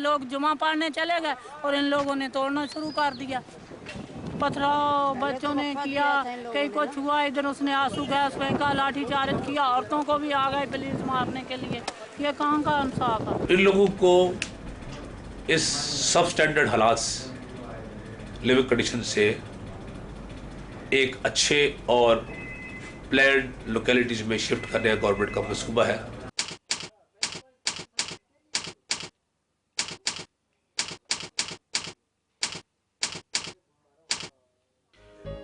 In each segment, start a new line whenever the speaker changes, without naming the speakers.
लोग जुमा पढ़ने चले गए और इन लोगों ने तोड़ना शुरू कर दिया। पथराव बच्चों ने किया, कई को छुआ, इधर उसने आंसू गैस फेंका, लाठी चार्ज किया, औरतों को भी आ गए पुलिस मारने के लिए। ये कहाँ का इंसाफ है?
इन लोगों को इस सब स्टैंडर्ड हालात लिविंग कंडीशन से एक अच्छे और प्लान्ड लोकेलिटीज में शिफ्ट करने का गवर्नमेंट का मंसूबा है।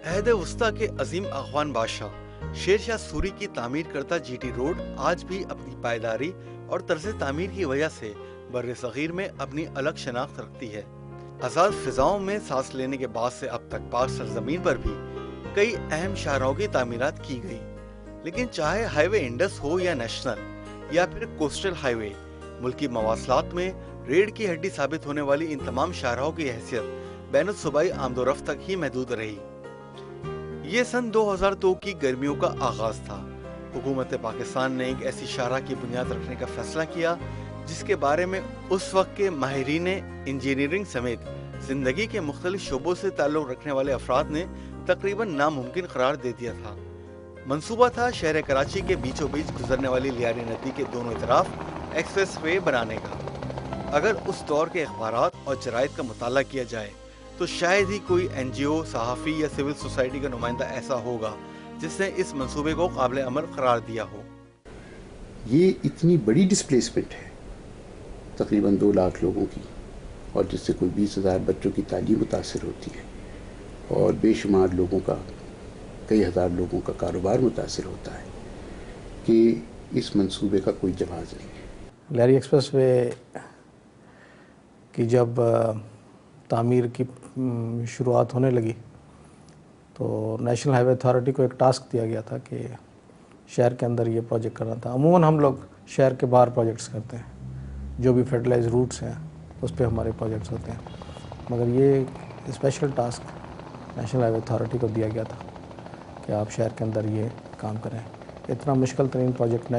अहद वस्ता के अजीम अफगान बादशाह शेर शाह सूरी की तामीर करता जीटी रोड आज भी अपनी पायदारी और तर्ज तामीर की वजह से बर्रे सगीर में अपनी अलग शनाख्त रखती है। आज़ाद फिजाओं में सांस लेने के बाद से अब तक पाक सरजमीन पर भी कई अहम शाहराहों की तामीरात की गई, लेकिन चाहे हाईवे इंडस हो या नेशनल या फिर कोस्टल हाईवे, मुल्की मवासलात में रेड की हड्डी साबित होने वाली इन तमाम शाहराहों की हैसियत बैनुल सूबाई आमदोरफ्त तक ही महदूद रही। ये सन 2002 की गर्मियों का आगाज था। हुकूमत पाकिस्तान ने एक ऐसी शाहराह की बुनियाद रखने का फैसला किया जिसके बारे में उस वक्त के माहिरीन इंजीनियरिंग समेत जिंदगी के मुख्तलिफ शोबों से ताल्लुक़ रखने वाले अफराद ने तकरीबन नामुमकिन करार दे दिया था। मंसूबा था शहर कराची के बीचों बीच गुजरने वाली लियारी नदी के दोनों तरफ एक्सप्रेस वे बनाने का। अगर उस दौर के अखबारात और जराइद का मुताला किया जाए तो शायद ही कोई एनजीओ, सहाफ़ी या सिविल सोसाइटी का नुमाइंदा ऐसा होगा जिसने इस मंसूबे को काबिल अमल करार दिया हो।
ये इतनी बड़ी डिस्प्लेसमेंट है तकरीबन 2 लाख लोगों की, और जिससे कोई 20,000 बच्चों की तालीम मुतासर होती है और बेशुमार लोगों का, कई हज़ार लोगों का कारोबार मुतासर होता है, कि इस मंसूबे का कोई जवाज़ नहीं है।
लियारी एक्सप्रेस वे की जब तामीर की शुरुआत होने लगी तो नेशनल हाईवे अथॉरिटी को एक टास्क दिया गया था कि शहर के अंदर ये प्रोजेक्ट करना था। अमूमन हम लोग शहर के बाहर प्रोजेक्ट्स करते हैं, जो भी फेडरलाइज रूट्स हैं उस पर हमारे प्रोजेक्ट्स होते हैं, मगर ये special task national highway authority को दिया गया था कि आप शहर के अंदर ये काम करें। इतना मुश्किल तरीन प्रोजेक्ट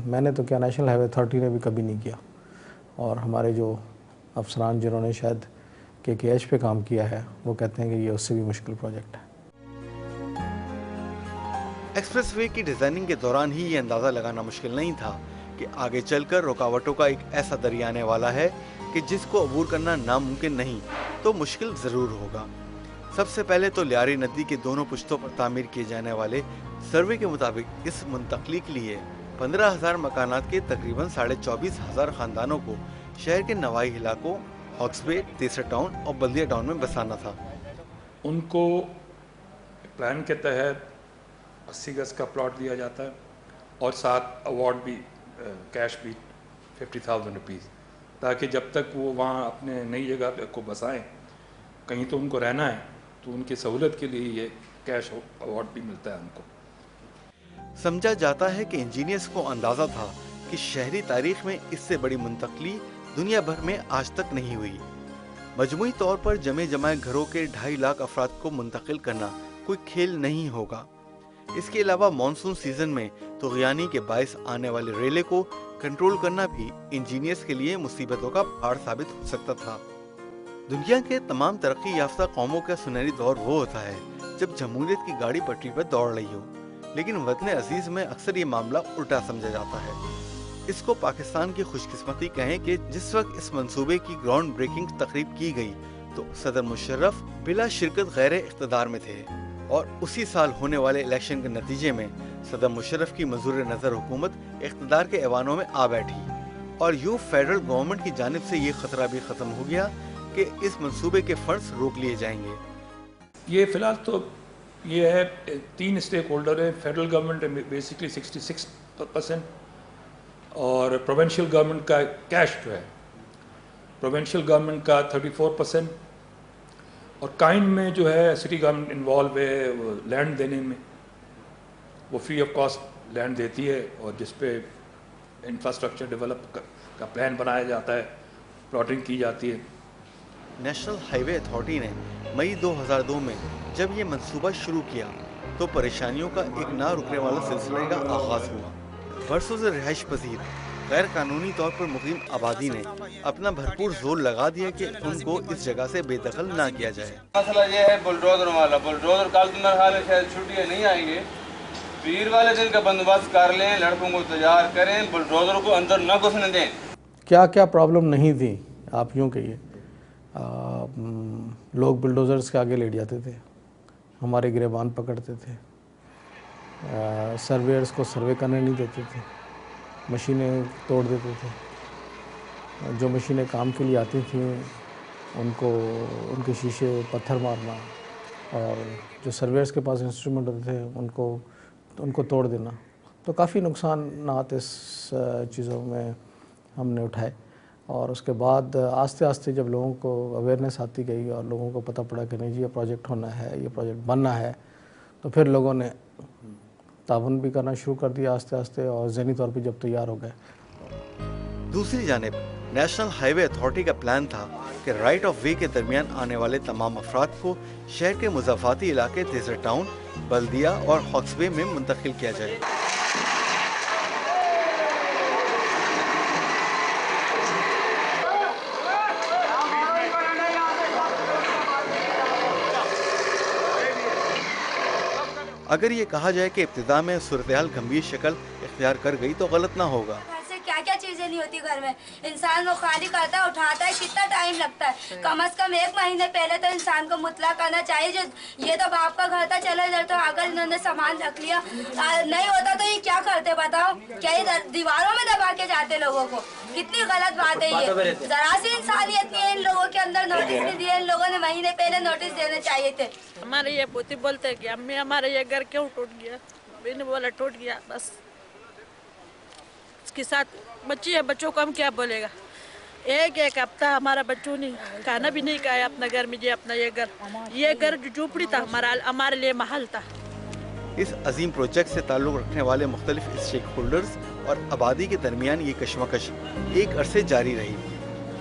मैंने तो क्या, नेशनल हाईवे अथॉरिटी ने भी कभी नहीं किया, और हमारे जो अफसरान जिन्होंने शायद KKH पे काम किया है वो कहते हैं कि ये उससे भी मुश्किल प्रोजेक्ट है।
एक्सप्रेसवे की डिजाइनिंग के दौरान ही ये अंदाजा लगाना मुश्किल नहीं था कि आगे चलकर रुकावटों का एक ऐसा दरिया आने वाला है कि जिसको अबूर करना नामुमकिन नहीं तो मुश्किल जरूर होगा। सबसे पहले तो लियारी नदी के दोनों पुश्तों पर तामीर किए जाने वाले सर्वे के मुताबिक इस मुंतकली के लिए 15,000 मकानात के तकरीबन 24,500 खानदानों को शहर के नवाई इलाकों, हॉक्सबे, तेसर टाउन और बल्दिया टाउन में बसाना था।
उनको प्लान के तहत 80 गज का प्लॉट दिया जाता है और साथ अवार्ड भी, कैश भी 50,000 रुपीज़, ताकि जब तक वो वहाँ अपने नई जगह को बसाएं, कहीं तो उनको रहना है, तो उनकी सहूलत के लिए ये कैश अवार्ड भी मिलता है उनको।
समझा जाता है कि इंजीनियर्स को अंदाज़ा था कि शहरी तारीख में इससे बड़ी मुंतकली दुनिया भर में आज तक नहीं हुई। मजमूई तौर पर जमे जमाए घरों के 2.5 लाख अफराद को मुंतकिल करना कोई खेल नहीं होगा। इसके अलावा मानसून सीजन में तुग़यानी के बायस आने वाले रेले को कंट्रोल करना भी इंजीनियर्स के लिए मुसीबतों का पहाड़ साबित हो सकता था। दुनिया के तमाम तरक्की याफ्ता कौमों का सुनहरी दौर वो होता है जब जमहूरियत की गाड़ी पटरी पर दौड़ रही हो, लेकिन वतन अजीज में अक्सर ये मामला उल्टा समझा जाता है। इसको पाकिस्तान की खुशकिस्मती कहें कि जिस वक्त इस मंसूबे की ग्राउंड ब्रेकिंग तकरीब की गई तो सदर मुशर्रफ बिला शिरकत गैर इख्तिदार में थे, और उसी साल होने वाले इलेक्शन के नतीजे में सदर मुशर्रफ की मंजूर नज़र हुकूमत इख्तिदार के ऐवानों में आ बैठी, और यूँ फेडरल गवर्नमेंट की जानिब से ये खतरा भी ख़त्म हो गया कि इस मंसूबे के फंड्स रोक लिए जाएंगे।
ये फ़िलहाल तो ये है, 3 स्टेक होल्डर है। फेडरल गवर्नमेंट बेसिकली 66% और प्रोविंशियल गवर्नमेंट का कैश जो है, प्रोविंशियल गवर्नमेंट का 34%, और काइंड में जो है सिटी गवर्नमेंट इन्वॉल्व है लैंड देने में। वो फ्री ऑफ कॉस्ट लैंड देती है और जिस पे इंफ्रास्ट्रक्चर डेवलप का प्लान बनाया जाता है, प्लॉटिंग की जाती है।
नेशनल हाईवे अथॉरिटी ने मई 2002 में जब ये मंसूबा शुरू किया तो परेशानियों का एक ना रुकने वाला सिलसिले का आगाज हुआ। बरसों से रिहाइश पजीर غیر قانونی طور پر مقیم آبادی نے اپنا بھرپور زور لگا دیا کہ ان کو اس جگہ سے بے دخل نہ کیا جائے۔
مسئلہ یہ ہے بلڈوزر والا، بلڈوزر کل تو میرے خیال ہے شاید چھٹیاں نہیں آئیں گے، پیر والے دن کا بندوبست کر لیں، لڑکوں کو تیار کریں، بلڈوزر کو اندر نہ گھسنے دیں۔
کیا کیا پرابلم نہیں تھی آپ یوں کہیے، لوگ بلڈوزرز کے آگے لیٹ جاتے تھے، ہمارے گریبان پکڑتے تھے، سرویئرز کو سروے کرنے نہیں دیتے تھے، مشینیں توڑ دیتے تھے، جو مشینیں کام کے لیے آتی تھیں ان کو ان کے شیشے پتھر مارنا، اور جو سرویئرز کے پاس انسٹرومنٹ ہوتے تھے ان کو توڑ دینا۔ تو کافی نقصانات اس چیزوں میں ہم نے اٹھائے، اور اس کے بعد آہستہ آہستہ جب لوگوں کو اویئرنیس آتی گئی اور لوگوں کو پتہ پڑا کہ نہیں جی یہ پروجیکٹ ہونا ہے، یہ پروجیکٹ بننا ہے، تو پھر لوگوں نے تعاون بھی کرنا شروع کر دیا آہستہ آہستہ، اور ذہنی طور پہ جب تیار ہو گئے۔
دوسری جانب نیشنل ہائی وے اتھارٹی کا پلان تھا کہ رائٹ آف وے کے درمیان آنے والے تمام افراد کو شہر کے مضافاتی علاقے ڈیزرٹ ٹاؤن، بلدیہ اور ہاکس وے میں منتقل کیا جائے۔ اگر یہ کہا جائے کہ ابتدا میں صورتحال گھمبیر شکل اختیار کر گئی تو غلط نہ ہوگا۔
کیا کیا چیزیں نہیں ہوتی گھر میں، انسان وہ خالی کرتا ہے، اٹھاتا ہے، کتنا ٹائم لگتا ہے، کم از کم 1 مہینے پہلے تو انسان کو مطلع کرنا چاہیے۔ جو یہ تو باپ کا گھر تھا، چلو ادھر تو اگر انہوں نے سامان رکھ لیا، نہیں ہوتا تو یہ کیا کرتے بتاؤ؟ کیا یہ دیواروں میں دبا کے جاتے لوگوں کو؟ کتنی غلط بات ہے یہ، ذرا سی انسانیت نہیں ہے ان لوگوں کے اندر، نوٹس نہیں دیے ان لوگوں نے، مہینے پہلے نوٹس دینے چاہیے تھے۔
ہمارے یہ پوتی بولتے کہ امی ہمارے یہ گھر کیوں ٹوٹ گیا، میں نے بولا ٹوٹ گیا بس، اس کے ساتھ بچی ہے، بچوں کو ہم کیا بولے گا۔ ایک ہفتہ ہمارا بچوں نے کھانا بھی نہیں کھایا اپنا گھر میں، اپنا یہ گھر جو جھوپڑی تھا ہمارے لیے محل تھا۔
اس عظیم پروجیکٹ سے تعلق رکھنے والے مختلف اسٹیک ہولڈرز اور آبادی کے درمیان یہ کشمکش ایک عرصے جاری رہی،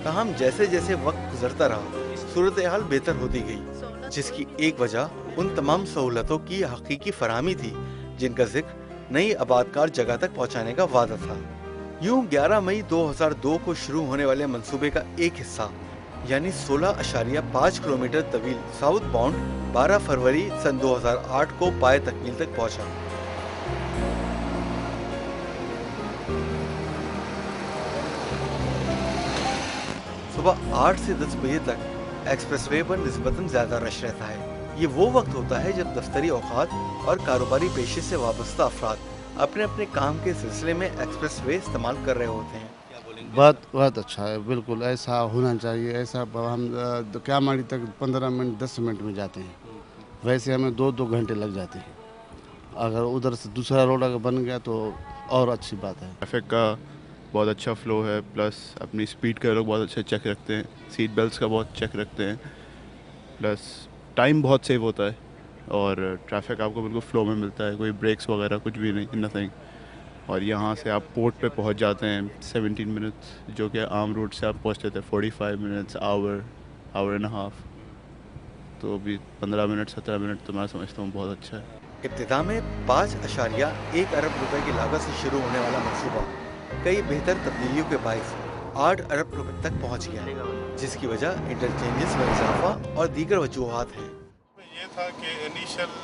تاہم جیسے جیسے وقت گزرتا رہا صورتحال بہتر ہوتی گئی، جس کی ایک وجہ ان تمام سہولتوں کی حقیقی فراہمی تھی جن کا ذکر نئی آبادکار جگہ تک پہنچانے کا وعدہ تھا۔ یوں 11 مئی 2002 کو شروع ہونے والے منصوبے کا ایک حصہ یعنی 16.5 کلومیٹر طویل ساؤتھ باؤنڈ 12 فروری سن 2008 کو پائے تکمیل تک پہنچا۔ صبح 8 سے 10 بجے تک ایکسپریس وے پر نسبتاً زیادہ رش رہتا ہے۔ یہ وہ وقت ہوتا ہے جب دفتری اوقات اور کاروباری پیشے سے وابستہ افراد اپنے اپنے کام کے سلسلے میں ایکسپریس وے استعمال کر رہے ہوتے ہیں۔
بہت اچھا ہے، بالکل ایسا ہونا چاہیے۔ ایسا ہم کیا ماڑی تک 15 منٹ 10 منٹ میں جاتے ہیں، ویسے ہمیں 2 گھنٹے لگ جاتے ہیں۔ اگر ادھر سے دوسرا روڈ اگر بن گیا تو اور اچھی بات ہے۔
ٹریفک کا بہت اچھا فلو ہے، پلس اپنی سپیڈ کا لوگ بہت اچھا چیک رکھتے ہیں، سیٹ بیلٹس کا بہت چیک رکھتے ہیں، پلس ٹائم بہت سیو ہوتا ہے، اور ٹریفک آپ کو بالکل فلو میں ملتا ہے، کوئی بریکس وغیرہ کچھ بھی نہیں، نتھنگ۔ اور یہاں سے آپ پورٹ پہ پہنچ جاتے ہیں 17 منٹس، جو کہ عام روٹ سے آپ پہنچتے تھے 45 منٹس، آور اینڈ ہاف، تو ابھی 15 منٹ 17 منٹ تو میں سمجھتا ہوں بہت اچھا ہے۔
ابتدا میں 5.1 ارب روپے کی لاگت سے شروع ہونے والا منصوبہ کئی بہتر تبدیلیوں کے باعث 8 ارب روپے تک پہنچ گیا، جس کی وجہ انٹرچینجز میں اضافہ اور دیگر وجوہات ہیں۔
یہ تھا کہ انیشل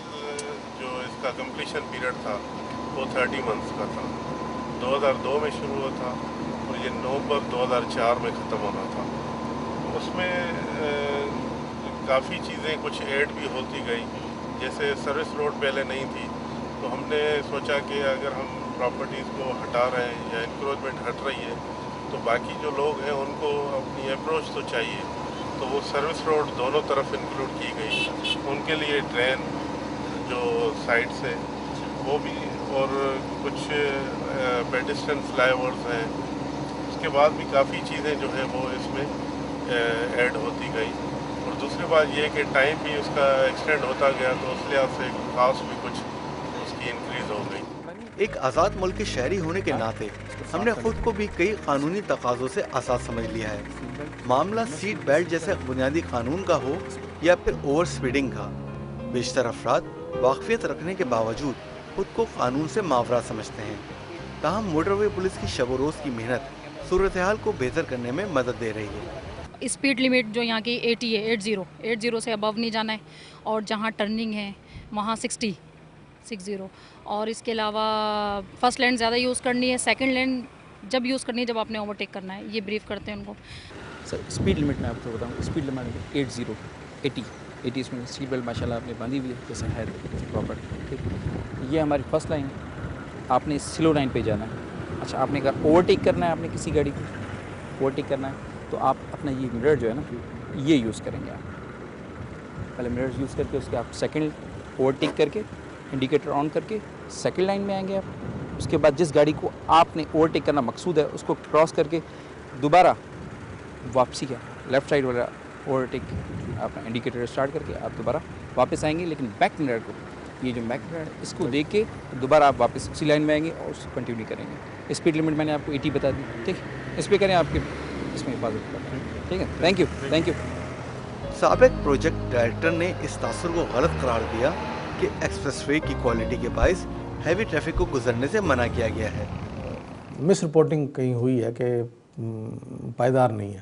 جو اس کا کمپلیشن پیریڈ تھا وہ 30 منتھس کا تھا، 2002 میں شروع ہوا تھا اور یہ نومبر 2004 میں ختم ہونا تھا۔ اس میں کافی چیزیں کچھ ایڈ بھی ہوتی گئی، جیسے سروس روڈ پہلے نہیں تھی، تو ہم نے سوچا کہ اگر ہم پراپرٹیز کو ہٹا رہے ہیں یا انکروچمنٹ ہٹ رہی ہے تو باقی جو لوگ ہیں ان کو اپنی اپروچ تو چاہیے، تو وہ سروس روڈ دونوں طرف انکلوڈ کی گئی، ان کے لیے ڈرین جو سائڈ سے وہ بھی، اور کچھ پیڈسٹرین فلائی اوورز ہیں، اس کے بعد بھی کافی چیزیں جو ہیں وہ اس میں ایڈ ہوتی گئی۔ اور دوسری بات یہ کہ ٹائم بھی اس کا ایکسٹینڈ ہوتا گیا، تو اس لحاظ سے کاسٹ بھی کچھ اس کی انکریز ہو گئی۔
ایک آزاد ملک کے شہری ہونے کے ناطے ہم نے خود کو بھی کئی قانونی تقاضوں سے آزاد سمجھ لیا ہے، معاملہ سیٹ بیلٹ جیسے بنیادی قانون کا ہو یا پھر اوور سپیڈنگ کا۔ بیشتر افراد واقفیت رکھنے کے باوجود خود کو قانون سے ماورا سمجھتے ہیں۔ تاہم موٹر وے پولیس کی شب و روز کی محنت صورتحال کو بہتر کرنے میں مدد دے رہی ہے۔
اسپیڈ لیمٹ جو یہاں کی 80 ہے، 80 سے ابو نہیں جانا ہے، اور جہاں ٹرننگ ہے وہاں 60 اور اس کے علاوہ فرسٹ لین زیادہ یوز کرنی ہے، سیکنڈ لین جب یوز کرنی ہے جب آپ نے اوورٹیک کرنا ہے، یہ بریف کرتے ہیں ان کو۔
سر اسپیڈ لمٹ میں آپ کو بتاؤں، اسپیڈ لمٹ 80 اس میں سیٹ بیلٹ ماشاء اللہ آپ نے باندھی ہوئی ہے جیسے ہے پراپر، ٹھیک۔ یہ ہماری فرسٹ لائن ہے، آپ نے سلو لائن پہ جانا ہے۔ اچھا آپ نے کہا اوورٹیک کرنا ہے، آپ نے کسی گاڑی کو اوورٹیک کرنا ہے تو آپ اپنا یہ مرر جو ہے نا یہ یوز کریں گے، آپ پہلے مرر یوز کر کے اس کے آپ سیکنڈ اوورٹیک کر کے انڈیکیٹر آن کر کے سیکنڈ لائن میں آئیں گے آپ۔ اس کے بعد جس گاڑی کو آپ نے اوورٹیک کرنا مقصود ہے اس کو کراس کر کے دوبارہ واپسی کا لیفٹ سائڈ والا اوورٹیک آپ انڈیکیٹر اسٹارٹ کر کے آپ دوبارہ واپس آئیں گے، لیکن بیک مرر کو یہ جو بیک مرر اس کو دیکھ کے دوبارہ آپ واپس اسی لائن میں آئیں گے اور اس کو کنٹینیو کریں گے۔ اسپیڈ لمٹ میں نے آپ کو 80 بتا دی، ٹھیک، اس پہ کریں، آپ کے اس میں حفاظت کریں، ٹھیک ہے۔ Thank you.
سابق پروجیکٹ ڈائریکٹر نے اس تاثر کو غلط قرار دیا کہ ایکسپریس وے کی کوالٹی کے باعث ہیوی ٹریفک کو گزرنے سے منع کیا گیا ہے۔
مس رپورٹنگ کہیں ہوئی ہے کہ پائیدار نہیں ہے۔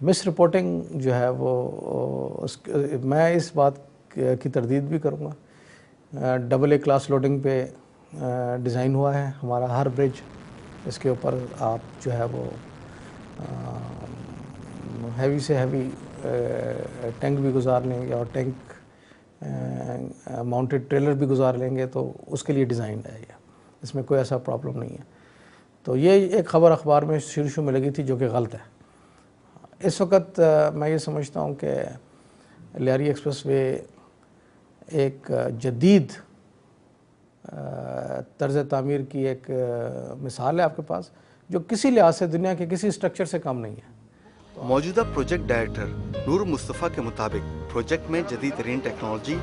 مس رپورٹنگ جو ہے وہ میں اس بات کی تردید بھی کروں گا۔ AA کلاس لوڈنگ پہ ڈیزائن ہوا ہے ہمارا ہر برج، اس کے اوپر آپ جو ہے وہ ہیوی سے ہیوی ٹینک بھی گزار لیں گے اور ٹینک ماؤنٹڈ ٹریلر بھی گزار لیں گے، تو اس کے لیے ڈیزائن ہے یہ، اس میں کوئی ایسا پرابلم نہیں ہے۔ تو یہ ایک خبر اخبار میں شروع میں لگی تھی جو کہ غلط ہے۔ اس وقت میں یہ سمجھتا ہوں کہ لیاری ایکسپریس وے ایک جدید طرز تعمیر کی ایک مثال ہے آپ کے پاس، جو کسی لحاظ سے دنیا کے کسی اسٹرکچر سے کم نہیں ہے۔
موجودہ پروجیکٹ ڈائریکٹر نور مصطفیٰ کے مطابق پروجیکٹ میں جدید ترین ٹیکنالوجی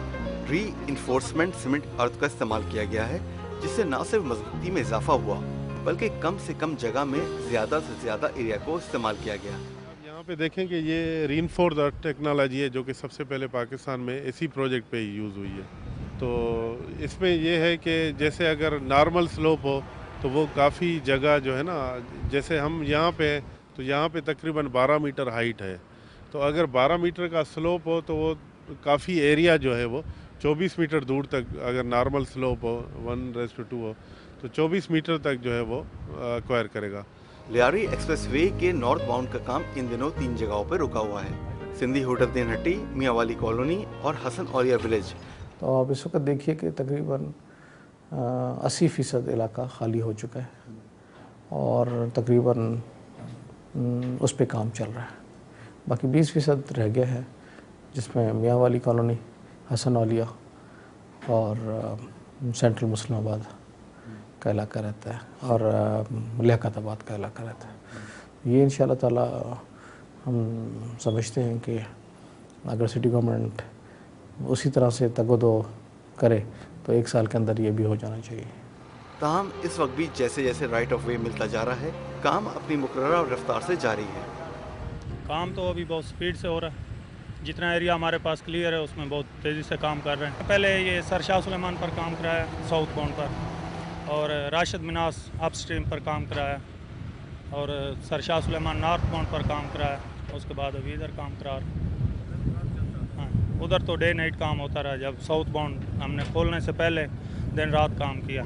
ری انفورسمنٹ سیمنٹ ارتھ کا استعمال کیا گیا ہے، جس سے نہ صرف مضبوطی میں اضافہ ہوا بلکہ کم سے کم جگہ میں زیادہ سے زیادہ ایریا کو استعمال کیا گیا۔
یہاں پہ دیکھیں کہ یہ ری انفورسڈ ارتھ ٹیکنالوجی ہے جو کہ سب سے پہلے پاکستان میں اسی پروجیکٹ پہ یوز ہوئی ہے۔ تو اس میں یہ ہے کہ جیسے اگر نارمل سلوپ ہو تو وہ کافی جگہ جو ہے نا، جیسے ہم یہاں پہ تو یہاں پہ تقریباً 12 میٹر ہائٹ ہے، تو اگر 12 میٹر کا سلوپ ہو تو وہ کافی ایریا جو ہے وہ 24 میٹر دور تک، اگر نارمل سلوپ ہو 1:2 ہو تو 24 میٹر تک جو ہے وہ ایکوائر کرے گا۔
لیاری ایکسپریس وے کے نارتھ باؤنڈ کا کام ان دنوں 3 جگہوں پہ رکا ہوا ہے، سندھی ہوٹل دین ہٹی، میاں والی کالونی اور حسن اولیاء ولیج۔
تو آپ اس وقت دیکھیے کہ تقریباً 80% علاقہ خالی ہو چکا ہے اور تقریباً اس پہ کام چل رہا ہے۔ باقی 20% رہ گیا ہے، جس میں میاں والی کالونی، حسن اولیاء اور سینٹرل مسلم آباد کا علاقہ رہتا ہے اور لیاقت آباد کا علاقہ رہتا ہے۔ یہ انشاءاللہ تعالی ہم سمجھتے ہیں کہ اگر سٹی گورنمنٹ اسی طرح سے تگ و دو کرے تو 1 سال کے اندر یہ بھی ہو جانا چاہیے۔
تاہم اس وقت بھی جیسے جیسے رائٹ آف وے ملتا جا رہا ہے، کام اپنی مقررہ رفتار سے جاری ہے۔
کام تو ابھی بہت سپیڈ سے ہو رہا ہے، جتنا ایریا ہمارے پاس کلیئر ہے اس میں بہت تیزی سے کام کر رہے ہیں۔ پہلے یہ سر شاہ سلیمان پر کام کرایا ساؤتھ باؤنڈ پر، اور راشد مناس اپ اسٹریم پر کام کرایا، اور سر شاہ سلیمان نارتھ باؤنڈ پر کام کرایا، اس کے بعد ابھی ادھر کام کرا رہے ہیں۔ ہاں ادھر تو ڈے نائٹ کام ہوتا رہا، جب ساؤتھ باؤنڈ ہم نے کھولنے سے پہلے دن رات کام کیا۔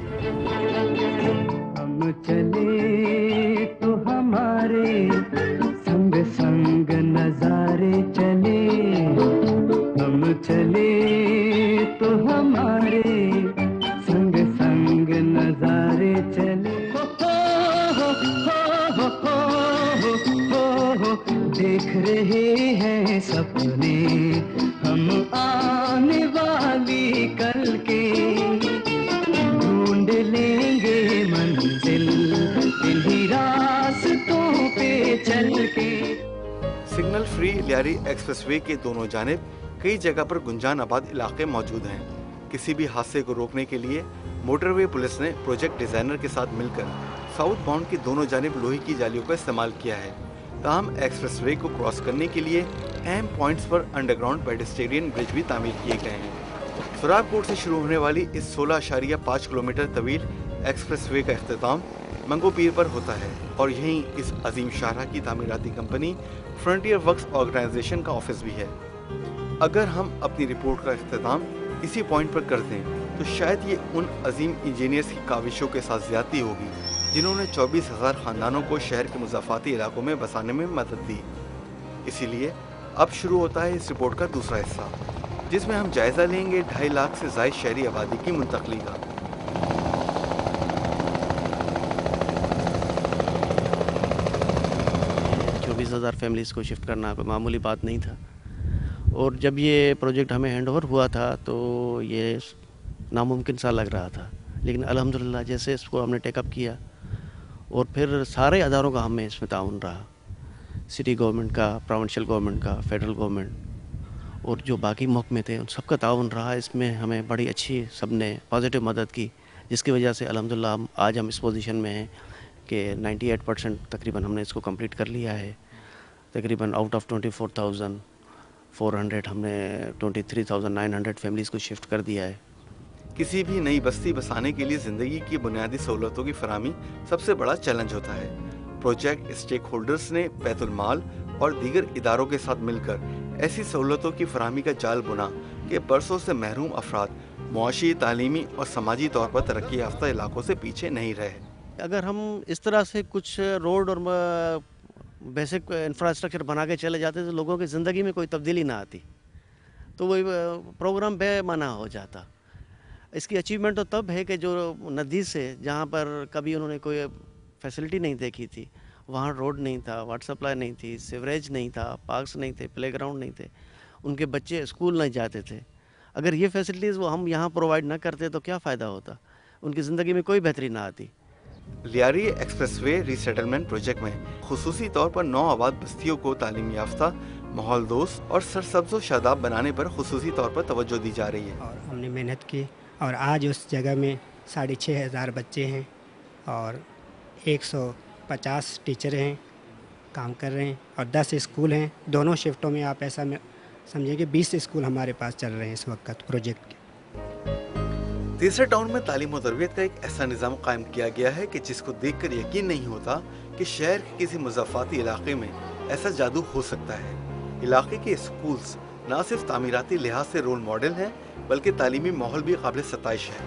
ہم چلے تو ہمارے سنگ سنگ نظارے چلے، ہم چلے تو ہمارے سنگ سنگ نظارے چلے۔ دیکھ رہے ہیں سپنے ہم آنے والی کل کے، ڈھونڈ لیں گے منزل انہی راستوں پہ چل کے۔
Signal free Lyari express way کے دونوں جانب کئی جگہ پر گنجان آباد علاقے موجود ہیں۔ کسی بھی حادثے کو روکنے کے لیے موٹر وے پولیس نے پروجیکٹ ڈیزائنر کے ساتھ مل کر ساؤتھ باؤنڈ کی دونوں جانب لوہے کی جالیوں کا استعمال کیا ہے۔ تاہم ایکسپریس وے کو کراس کرنے کے لیے اہم پوائنٹس پر انڈر گراؤنڈ پیڈسٹرین برج بھی تعمیر کیے گئے ہیں۔ سراب کوٹ سے شروع ہونے والی اس 16.5 کلومیٹر طویل एक्सप्रेस वे का इख्तिताम मंगो पीर पर होता है और यहीं इस अजीम शाहराह की तामीराती कंपनी फ्रंटियर वर्क्स ऑर्गेनाइजेशन का ऑफिस भी है। अगर हम अपनी रिपोर्ट का इख्तिताम इसी पॉइंट पर कर दें तो शायद ये उन अजीम इंजीनियर्स की काविशों के साथ ज्यादती होगी जिन्होंने 24,000 खानदानों को शहर के मुज़ाफ़ाती इलाकों में बसाने में मदद दी। इसीलिए अब शुरू होता है इस रिपोर्ट का दूसरा हिस्सा, जिसमें हम जायजा लेंगे 2.5 लाख से ज़ायद शहरी आबादी की मुंतकली का।
24,000 फैमिलीज़ को शिफ्ट करना मामूली बात नहीं था, और जब ये प्रोजेक्ट हमें हैंड ओवर हुआ था तो ये नामुमकिन सा लग रहा था, लेकिन अल्हम्दुलिल्लाह जैसे इसको हमने टेकअप किया और फिर सारे अदारों का हमें इसमें ताउन रहा, सिटी गवर्नमेंट का, प्रोविंशियल गवर्नमेंट का, फेडरल गवर्नमेंट और जो बाकी महकमे थे उन सब का ताउन रहा। इसमें हमें बड़ी अच्छी सब ने पॉजिटिव मदद की, जिसकी वजह से अल्हम्दुलिल्लाह आज हम इस पोजीशन में हैं कि 98% तकरीबन हमने इसको कंप्लीट कर लिया है। तकरीबन आउट ऑफ 24,400 हमने 23,900 फैमिलीज़ को शिफ्ट कर दिया है।
किसी भी नई बस्ती बसाने के लिए ज़िंदगी की बुनियादी सहूलतों की फराहमी सबसे बड़ा चैलेंज होता है। प्रोजेक्ट स्टेक होल्डर्स ने बैतुल माल और दीगर इदारों के साथ मिलकर ऐसी सहूलतों की फराहमी का जाल बुना कि बरसों से महरूम अफराद मुआशी, तालीमी और समाजी तौर पर तरक्की याफ्ता इलाकों से पीछे नहीं रहे।
अगर हम इस तरह से कुछ रोड और बेसिक इंफ्रास्ट्रक्चर बना के चले जाते तो लोगों की ज़िंदगी में कोई तब्दीली ना आती, तो वही प्रोग्राम बेमाना हो जाता। इसकी अचीवमेंट तो तब है कि जो नदी से जहाँ पर कभी उन्होंने कोई फैसिलिटी नहीं देखी थी, वहाँ रोड नहीं था, वाटर सप्लाई नहीं थी, सीवरेज नहीं था, पार्क्स नहीं थे, प्लेग्राउंड नहीं थे, उनके बच्चे स्कूल नहीं जाते थे। अगर ये फैसिलिटीज़ वो हम यहाँ प्रोवाइड ना करते तो क्या फ़ायदा होता, उनकी ज़िंदगी में कोई बेहतरी ना आती।
लियारी एक्सप्रेसवे रीसेटलमेंट प्रोजेक्ट में खुसूसी तौर पर 9 आबाद बस्तियों को तालीम याफ्ता, माहौल दोस्त और सरसब्ज़ व शादाब बनाने पर खुसूसी तौर पर तवज्जो दी जा रही है।
और हमने मेहनत की और आज उस जगह में 6,500 बच्चे हैं और 150 टीचर हैं काम कर रहे हैं और 10 स्कूल हैं। दोनों शिफ्टों में आप ऐसा समझिए कि 20 स्कूल हमारे पास चल रहे हैं इस वक्त प्रोजेक्ट के।
तीसरे टाउन में तालीम और तरबियत का एक ऐसा निज़ाम कायम किया गया है कि जिसको देखकर यकीन नहीं होता कि शहर के किसी मुज़ाफ़ाती इलाके में ऐसा जादू हो सकता है। इलाके के स्कूल्स न सिर्फ तामीराती लिहाज से रोल मॉडल हैं बल्कि तालीमी माहौल भी काबिल सताइश है।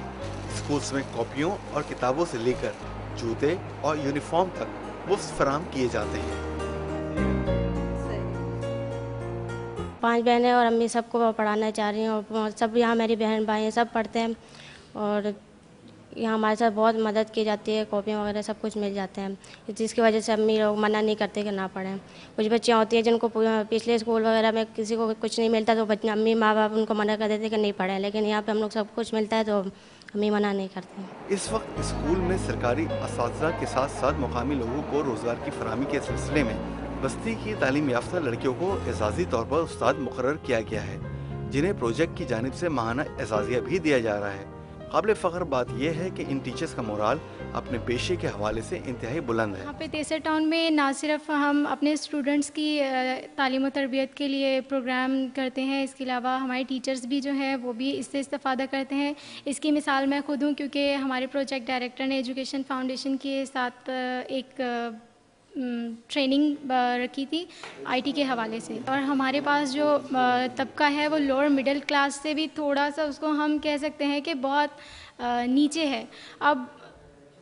स्कूल्स में कॉपियों और किताबों से लेकर जूते और यूनिफॉर्म तक मुफ्त फराहम किए जाते हैं।
5 बहनें और अम्मी सबको पढ़ाना चाह रही हैं और सब यहाँ मेरी बहन भाई हैं, सब पढ़ते हैं और यहाँ हमारे साथ बहुत मदद की जाती है, कॉपियाँ वगैरह सब कुछ मिल जाते हैं, जिसकी वजह से अम्मी लोग मना नहीं करते कि ना पढ़ें। कुछ बच्चियाँ होती हैं जिनको पिछले स्कूल वगैरह में किसी को कुछ नहीं मिलता तो बच्चे अम्मी माँ बाप उनको मना कर देते कि नहीं पढ़ें, लेकिन यहाँ पे हम लोग सब कुछ मिलता है तो अम्मी मना नहीं करते।
इस वक्त स्कूल में सरकारी असातिज़ा के साथ साथ मुकामी लोगों को रोज़गार की फराहमी के सिलसिले में बस्ती की तालीम याफ्ता लड़कियों को एजाज़ी तौर पर उस्ताद मुकर्रर किया गया है, जिन्हें प्रोजेक्ट की जानिब से माहाना एजाज़िया भी दिया जा रहा है। काबिल फ़ख्र बात यह है कि इन टीचर्स का मोराल अपने पेशे के हवाले से इंतहाई बुलंद है।
यहाँ पे तेसर टाउन में ना सिर्फ हम अपने स्टूडेंट्स की तालीम और तरबियत के लिए प्रोग्राम करते हैं, इसके अलावा हमारे टीचर्स भी जो हैं वो भी इससे इस्तेफ़ादा करते हैं। इसकी मिसाल मैं खुद हूँ, क्योंकि हमारे प्रोजेक्ट डायरेक्टर ने एजुकेशन फाउंडेशन के साथ एक ट्रेनिंग रखी थी आईटी के हवाले से, और हमारे पास जो तबका है वो लोअर मिडिल क्लास से भी थोड़ा सा उसको हम कह सकते हैं कि बहुत नीचे है। अब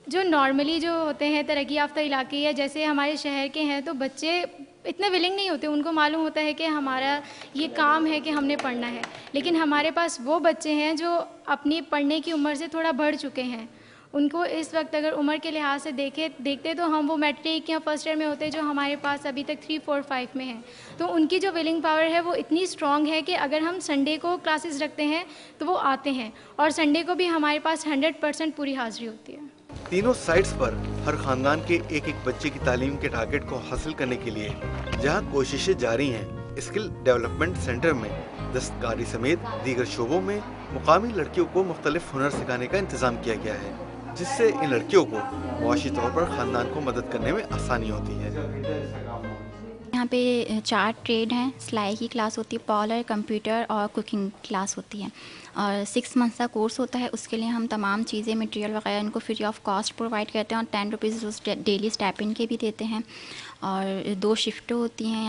जो नॉर्मली जो होते हैं तरक्की याफ्ता इलाके या जैसे हमारे शहर के हैं तो बच्चे इतने विलिंग नहीं होते, उनको मालूम होता है कि हमारा ये काम है कि हमने पढ़ना है, लेकिन हमारे पास वो बच्चे हैं जो अपनी पढ़ने की उम्र से थोड़ा बढ़ चुके हैं। उनको इस वक्त अगर उम्र के लिहाज से देखते तो हम वो मैट्रिक या फर्स्ट ईयर में होते जो हमारे पास अभी तक 3, 4, 5 में हैं, तो उनकी जो विलिंग पावर है वो इतनी स्ट्रॉन्ग है कि अगर हम संडे को क्लासेस रखते हैं तो वो आते हैं, और संडे को भी हमारे पास 100% पूरी हाजिरी होती है।
तीनों साइट्स पर हर खानदान के एक बच्चे की तालीम के टारगेट को हासिल करने के लिए जहां कोशिशें जारी हैं, स्किल डेवलपमेंट सेंटर में दस्तकारी समेत दीगर शोबों में मुकामी लड़कियों को मुख्तलिफ हुनर सिखाने का इंतज़ाम किया गया है, जिससे इन लड़कियों को मुआशी तौर पर खानदान को मदद करने में आसानी होती है।
यहाँ पे 4 ट्रेड हैं, सिलाई की क्लास होती है, पार्लर, कंप्यूटर और कुकिंग क्लास होती है, और 6 मंथ्स का कोर्स होता है। उसके लिए हम तमाम चीज़ें, मटेरियल वगैरह इनको फ्री ऑफ कॉस्ट प्रोवाइड करते हैं, और 10 रुपीज़ उस डेली स्टाइपेंड के भी देते हैं, और 2 शिफ्टें होती हैं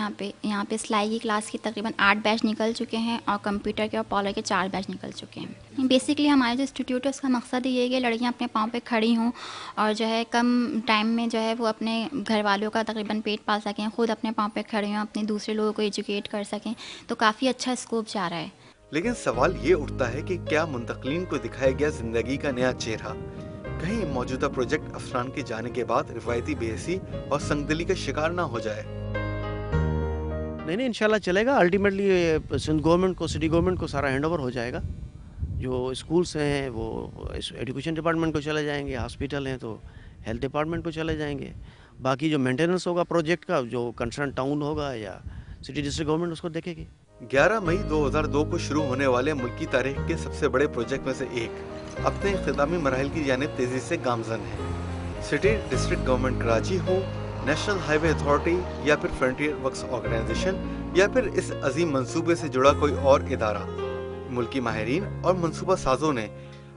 यहाँ पे सिलाई की क्लास की तकरीबन 8 बैच निकल चुके हैं, और कंप्यूटर के और पार्लर के 4 बैच निकल चुके हैं। बेसिकली हमारे जो इंस्टीट्यूट है उसका मकसद ये है कि लड़कियाँ अपने पाँव पे खड़ी हों, और जो है कम टाइम में जो है वो अपने घर वालों का तकरीबन पेट पाल सकें, ख़ुद अपने पाँव पे खड़े हों, अपने दूसरे लोगों को एजुकेट कर सकें, तो काफ़ी अच्छा स्कोप जा रहा है।
लेकिन सवाल ये उठता है कि क्या मुंतकलीन को दिखाया गया जिंदगी का नया चेहरा कहीं मौजूदा प्रोजेक्ट अफसरान के जाने के बाद रिवायती बेहसी और संगदली का शिकार ना हो जाए।
नहीं इंशाल्लाह चलेगा। अल्टीमेटली सिंध गवर्नमेंट को, सिटी गवर्नमेंट को सारा हैंड ओवर हो जाएगा। जो स्कूल्स हैं वो एजुकेशन डिपार्टमेंट को चले जाएंगे, हॉस्पिटल हैं तो हेल्थ डिपार्टमेंट को चले जाएंगे। बाकी जो मेंटेनेंस होगा प्रोजेक्ट का, जो कंसर्न टाउन होगा या सिटी डिस्ट्रिक्ट गवर्नमेंट उसको देखेगी।
11 मई 2002 को शुरू होने वाले मुल्की तारीख के सबसे बड़े प्रोजेक्ट में से एक अपने इख्तितामी मराहिल की जानिब तेजी से गामजन है। सिटी डिस्ट्रिक्ट गवर्नमेंट कराची हो, नेशनल हाईवे अथॉरिटी या फिर फ्रंटियर वर्क्स ऑर्गेनाइजेशन या फिर इस अजीम मंसूबे से जुड़ा कोई और इदारा, मुल्की माहिरीन और मंसूबा साजों ने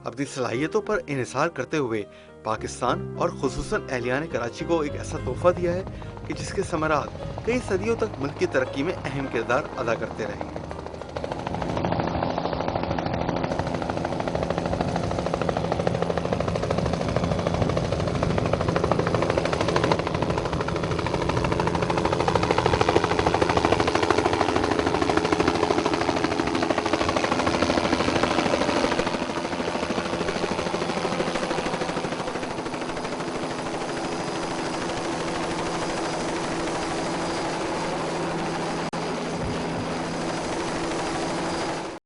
अपनी सलाहियतों पर इन्हिसार करते हुए पाकिस्तान और खुसूसन अहलियान कराची को एक ऐसा तोहफा दिया है कि जिसके समरात कई सदियों तक मुल्क की तरक्की में अहम किरदार अदा करते रहेंगे।